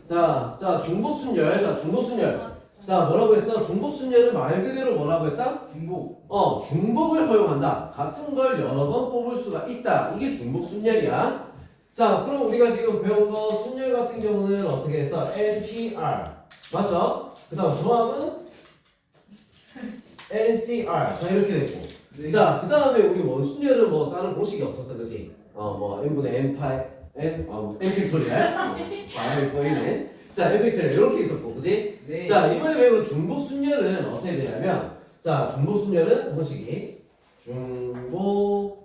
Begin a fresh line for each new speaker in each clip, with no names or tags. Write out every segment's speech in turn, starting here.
자, 중복순열. 자, 중복순열. 자, 뭐라고 했어? 중복순열은 말 그대로 뭐라고 했다?
중복.
중복을 허용한다. 같은 걸 여러 번 뽑을 수가 있다. 이게 중복순열이야. 자, 그럼 우리가 지금 배운 거 순열 같은 경우는 어떻게 했어? NPR. 맞죠? 그 다음 조합은 NCR. 자, 이렇게 됐고.
네.
자, 그 다음에 우리 원순열은 뭐 다른 공식이 없었어. 그치? 뭐 n분의 n 파이 n 팩토리얼. 말이 보이네. 자, n 팩토리얼 이렇게 있었고. 그치?
네.
자, 이번에 배우는 중복순열은 어떻게 되냐면, 자, 중복순열은 공식이 중복순열.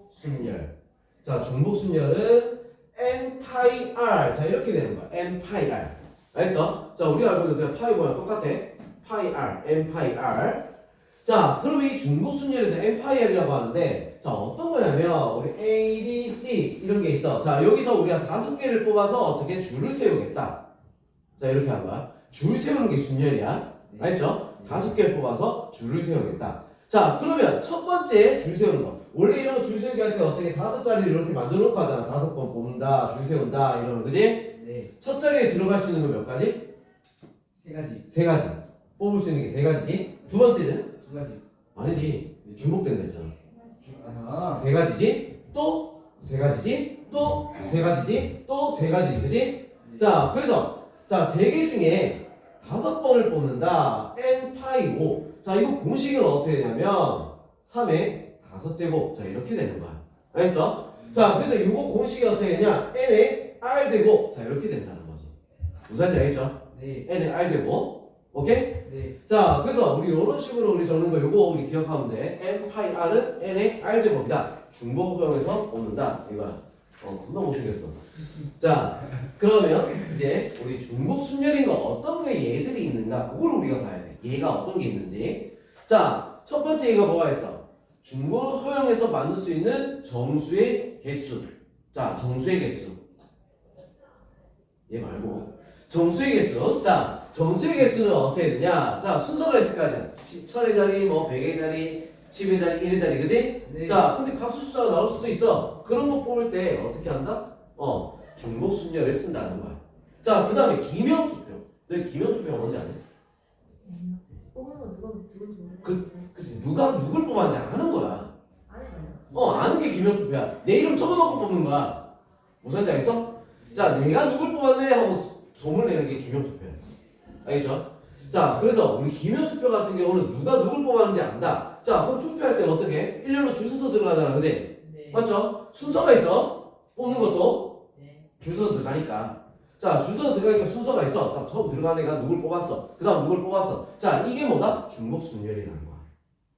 자, 중복순열은 n 파이 r. 자, 이렇게 되는 거야. n 파이 r. 알겠어? 자, 우리가 알고 있는 그냥 파이 모양 똑같아. 파이 r, n 파이 r. 자, 그럼 이 중복순열에서 n 파이 r이라고 하는데, 자, 어떤 거냐면 우리 A, B, C 이런 게 있어. 자, 여기서 우리가 5개를 뽑아서 어떻게 줄을 세우겠다. 자, 이렇게 한 거야. 줄 세우는 게 순열이야. 알죠? 5개를 뽑아서 줄을 세우겠다. 자, 그러면 첫 번째 줄 세우는 거. 원래 이런 거 줄 세우기 할 때 어떻게 5자리를 이렇게 만들어 놓고 하잖아. 5번 뽑는다, 줄 세운다 이러면, 그지?
네.
첫 자리에 들어갈 수 있는 거 몇 가지?
세 가지.
3가지. 뽑을 수 있는 게 3가지지. 두 번째는?
두 가지.
아니지. 중복된다 했잖아.
아.
3가지지. 또 3가지지. 또 3가지지. 또 3가지지. 그지? 자, 그래서 자, 3개 중에 5번을 뽑는다. n 파이 5. 자, 이거 공식은 어떻게 되냐면 3의 5제곱. 자, 이렇게 되는 거야. 알겠어? 자, 그래서 이거 공식이 어떻게 되냐? n의 r제곱. 자, 이렇게 된다는 거지. 무슨 말인지 알겠죠?
네.
n의 r제곱. 오케이?
네.
자, 그래서 우리 이런 식으로 우리 적는 거 요거 우리 기억하면 돼. n 파이 r은 n의 r제곱이다. 중복 허용해서 뽑는다. 이거야. 겁나 못생겼어. 자, 그러면 이제 우리 중복 순열인 거 어떤 게 얘들이 있는가? 그걸 우리가 봐야 돼. 얘가 어떤 게 있는지. 자, 첫 번째 얘가 뭐가 있어? 중복 허용해서 만들 수 있는 정수의 개수. 자, 정수의 개수. 얘 말고. 정수의 개수. 자, 정수의 개수는 어떻게 되냐? 자, 순서가 있을 거 아니야. 1000의 자리, 뭐 100의 자리, 10의 자리, 1의 자리, 그지?
네.
자, 근데 각수 숫자가 나올 수도 있어. 그런 거 뽑을 때 어떻게 한다? 중복 순열을 쓴다는 거야. 자, 그 다음에 기명투표. 너 기명투표가 뭔지 아냐?
뽑으면 누가
그치? 누가 누굴 뽑았는지 아는 거야.
아니요.
아는 게 기명투표야. 내 이름 적어놓고 뽑는 거야. 무슨 말인지 알겠어? 자, 내가 누굴 뽑았네 하고 소문 내는 게 기명투표야. 알겠죠? 자, 그래서 우리 기명투표 같은 경우는 누가 누굴 뽑았는지 안다. 자, 그럼 투표할 때 어떻게 해? 일렬로 줄 서서 들어가잖아, 그지?
네.
맞죠? 순서가 있어. 뽑는 것도
네.
줄 서서 들어가니까. 자, 줄 서서 들어가니까 순서가 있어. 자, 처음 들어간 애가 누굴 뽑았어. 그 다음 누굴 뽑았어. 자, 이게 뭐다? 중복순열이라는 거야.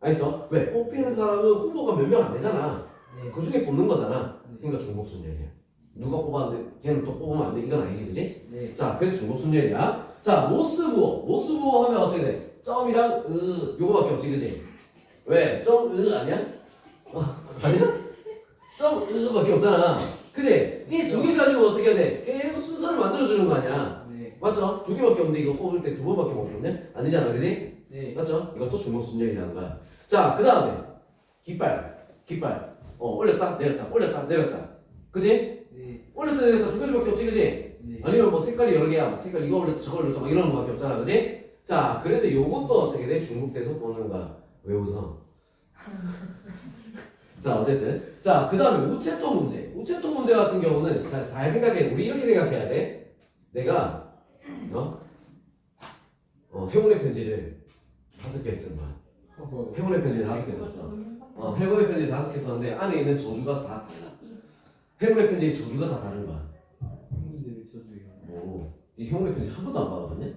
알겠어? 왜? 뽑히는 사람은 후보가 몇 명 안 되잖아.
네.
그 중에 뽑는 거잖아. 그러니까 중복순열이야. 누가 뽑았는데 걔는 또 뽑으면 안 돼. 이건 아니지, 그지?
네.
자, 그래서 중복순열이야. 자, 모스부호. 모스부호 하면 어떻게 돼? 점이랑 요거밖에 없지, 그지? 왜? 점, 아니야? 아니야? 점, 밖에 없잖아. 그지? 이 두 개 가지고 어떻게 해야 돼? 계속 순서를 만들어주는 거 아니야?
네.
맞죠? 두 개밖에 없는데 이거 뽑을 때 두 번밖에 못 뽑네? 아니잖아, 그지?
네.
맞죠? 이것도 중복순열이라는 거야. 자, 그 다음에 깃발. 올렸다, 내렸다, 올렸다, 내렸다. 그지?
네.
올렸다, 내렸다 두 가지밖에 없지, 그지?
네.
아니면 뭐 색깔이 여러 개야. 색깔 이거 올렸다, 저거 올렸다, 막 이런 거밖에 없잖아, 그지? 자, 그래서 요것도 어떻게 돼? 중복돼서 뽑는 거야. 왜 웃어? 자, 어쨌든. 자, 그 다음에 우체통 문제. 우체통 문제 같은 경우는, 자, 잘 생각해. 우리 이렇게 생각해야 돼. 내가, 행운의 편지를 5개 쓴 거야. 행운의 편지를 5개 썼어. 행운의 편지를 5개 썼는데, 안에 있는 저주가 다 달라. 행운의 편지의 저주가 다 다른 거야.
형님들 왜 저주해요?
오, 이 행운의 편지 한 번도 안 받아봤냐?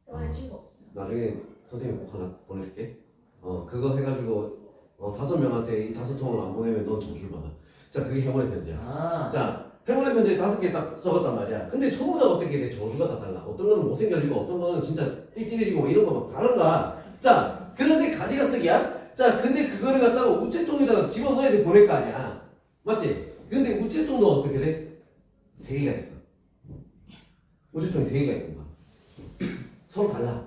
써야 친구 없어요.
나중에 선생님 꼭 하나 보내줄게. 그거 해가지고 5명한테 이 5통을 안 보내면 넌 저주를 받아. 자, 그게 행운의 편지야.
아.
자, 행운의 편지 5개 딱 써갔단 말이야. 근데 전부 다 어떻게 돼? 저주가 다 달라. 어떤 거는 못생겨지고 어떤 거는 진짜 띠띠해지고 뭐 이런 거 막 다른 거야. 자, 그런데 가지가 쓰기야? 자, 근데 그거를 갖다가 우체통에다가 집어넣어야지 보낼 거 아니야. 맞지? 근데 우체통도 어떻게 돼? 3개가 있어. 우체통이 3개가 있는 거야. 서로 달라.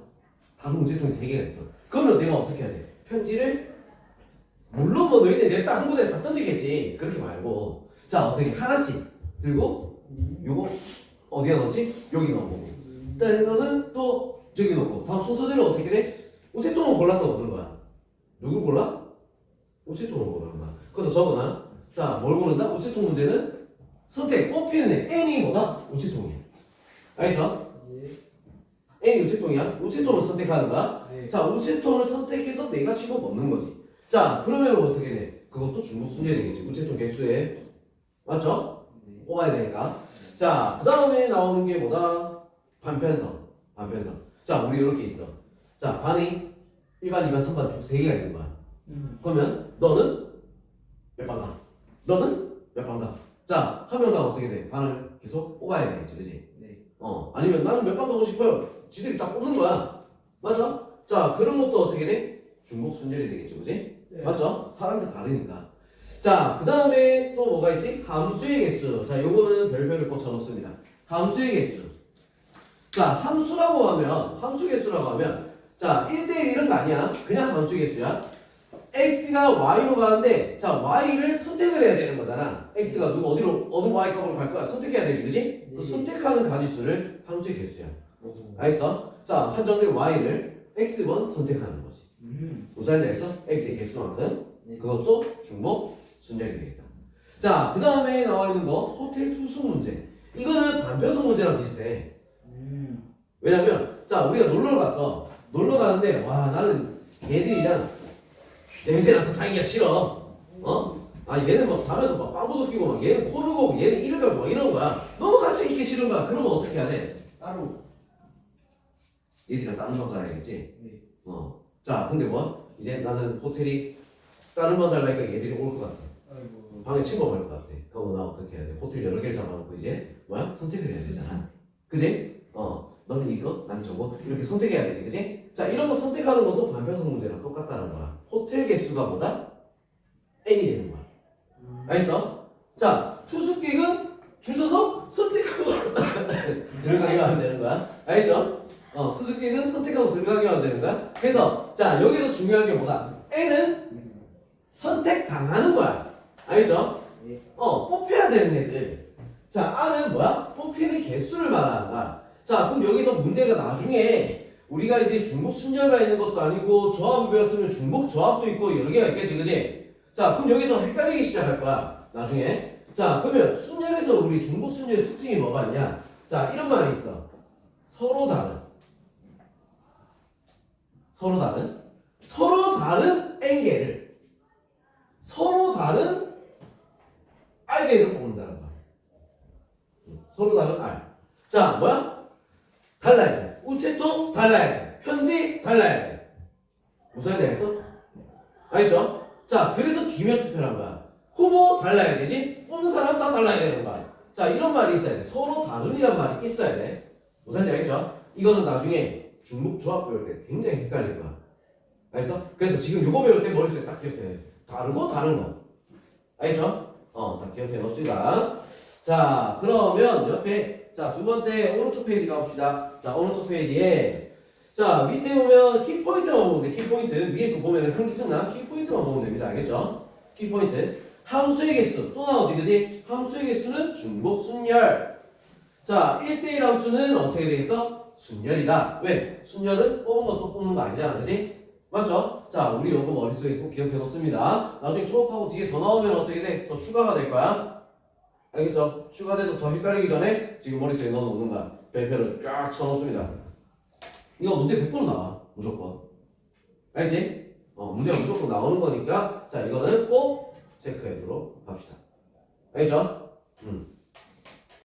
다른 우체통이 3개가 있어. 그러면 내가 어떻게 해야 돼? 편지를 물론 뭐 너희들 냈다 한 곳에 다 던지겠지. 그렇게 말고 자, 어떻게 하나씩 들고 요거 어디에 넣었지? 여기 넣어보고. 다른 거는 또 저기 넣고. 다음 순서대로 어떻게 돼? 우체통을 골라서 넣는 거야. 누구 골라? 우체통을 고르는 거야. 그럼 적어놔. 자, 뭘 고른다? 우체통 문제는 선택 뽑히는 애 n이 뭐다? 우체통이야. 알겠어? n이 우체통이야. 우체통을 선택하는 거야.
네.
자, 우체통을 선택해서 내가 집어넣는 거지. 자, 그러면 어떻게 돼? 그것도 중복순열이 되겠지. 우체통 개수에. 맞죠?
네.
뽑아야 되니까. 자, 그 다음에 나오는 게 뭐다? 반편성. 반편성. 자, 우리 이렇게 있어. 자, 반이 1반, 2반, 3반 총 3개가 있는 거야. 그러면 너는 몇 반 가? 너는 몇 반 가? 자, 한 명 가면 어떻게 돼? 반을 계속 뽑아야 되겠지, 그지?
네.
아니면 나는 몇 반 가고 싶어요. 지들이 딱 뽑는 거야. 맞아? 자, 그런 것도 어떻게 돼? 중복순열이 되겠지, 그지?
네.
맞죠? 사람들 다르니까. 자, 그 다음에 또 뭐가 있지? 함수의 개수. 자, 요거는 별표를 꽂혀 놓습니다. 함수의 개수. 자, 함수라고 하면, 함수 개수라고 하면, 자, 1대1 이런 거 아니야. 그냥 함수 개수야. x가 y로 가는데, 자, y를 선택을 해야 되는 거잖아. x가 누구 어디로, 어느 y 값으로 갈 거야? 선택해야 되지, 그지? 그 선택하는 가지수를 함수의 개수야. 알겠어? 자, 한정된 y를 x번 선택하는 거지. 무슨 말인지 알겠어? x의 개수만큼.
네.
그것도 중복 순열이 되겠다. 자, 그 다음에 나와 있는 거 호텔 투수 문제. 이거는 반편성 문제랑 비슷해. 왜냐면 자, 우리가 놀러 갔어. 놀러 가는데 와, 나는 얘들이랑 냄새 나서 자기가 싫어. 아, 얘는 막 자면서 막 빵구도 끼고 막 얘는 코를 고고 얘는 이를 가고 막 이런 거야. 너무 같이 있기 싫은 거야. 그러면 어떻게 해야 돼?
따로.
얘들이랑 다른 방 자야겠지.
네.
자, 근데 뭐 이제 나는 호텔이 다른 방 잘라니까 얘들이 올 것 같아.
아이고.
방에 침범할 것 같아. 그럼 나 어떻게 해야 돼? 호텔 여러 개를 잡아놓고 이제 뭐야? 선택을 해야 되잖아. 그지? 너는 이거, 난 저거 이렇게 선택해야 되지, 그지? 자, 이런 거 선택하는 것도 반편성 문제랑 똑같다는 거야. 호텔 개수가 뭐다? n이 되는 거야. 알겠어? 자, 투숙객은 줄 서서 선택하고 들어가기만 하면 되는 거야. 알겠죠? 투숙객은 선택하고 들어가기만 하면 되는 거야. 그래서 자, 여기서 중요한 게 뭐다? n은 선택당하는 거야. 알겠죠?
네.
뽑혀야 되는 애들. 자, R은 뭐야? 뽑히는 개수를 말하는 거야. 자, 그럼 여기서 문제가 나중에 우리가 이제 중복 순열만 있는 것도 아니고 조합을 배웠으면 중복 조합도 있고 여러 개가 있겠지, 그지? 자, 그럼 여기서 헷갈리기 시작할 거야. 나중에. 자, 그러면 순열에서 우리 중복 순열의 특징이 뭐가 있냐? 자, 이런 말이 있어. 서로 다른. 서로 다른. 서로 다른 n개를 서로 다른 r개를 뽑는다는 거야. 서로 다른 r. 자, 뭐야? 달라야 돼. 우체통 달라야 돼. 편지 달라야 돼. 무슨 말인지 알겠어? 알겠죠? 자, 그래서 기면 투표란 거야. 후보 달라야 되지? 뽑는 사람 다 달라야 되는 거야. 자, 이런 말이 있어야 돼. 서로 다른이란 말이 있어야 돼. 무슨 말인지 알겠죠? 이거는 나중에 중복 조합 배울 때 굉장히 헷갈릴 거야. 알겠어? 그래서 지금 요거 배울 때 머릿속에 딱 기억해. 다르고 다른 거. 알겠죠? 딱 기억해 놓읍시다. 자, 그러면 옆에 자, 두 번째 오른쪽 페이지 가봅시다. 자, 오른쪽 페이지에 자, 밑에 보면 키포인트만 보면 돼. 키포인트 위에 거 보면은 현기증나 키포인트만 보면 됩니다. 알겠죠? 키포인트 함수의 개수 또 나오지, 그지? 함수의 개수는 중복 순열. 자, 1대1 함수는 어떻게 되겠어? 순열이다. 왜? 순열은 뽑은 것도 뽑는 거 아니잖아, 그지? 맞죠? 자, 우리 요거 머릿속에 꼭 기억해 놓습니다. 나중에 초업하고 뒤에 더 나오면 어떻게 돼? 또 추가가 될 거야. 알겠죠? 추가돼서 더 헷갈리기 전에 지금 머릿속에 넣어놓는 거야. 별표를 쫙 쳐놓습니다. 이거 문제 100% 나와. 무조건. 알지? 문제가 무조건 나오는 거니까 자, 이거는 꼭 체크해두도록 합시다. 알겠죠?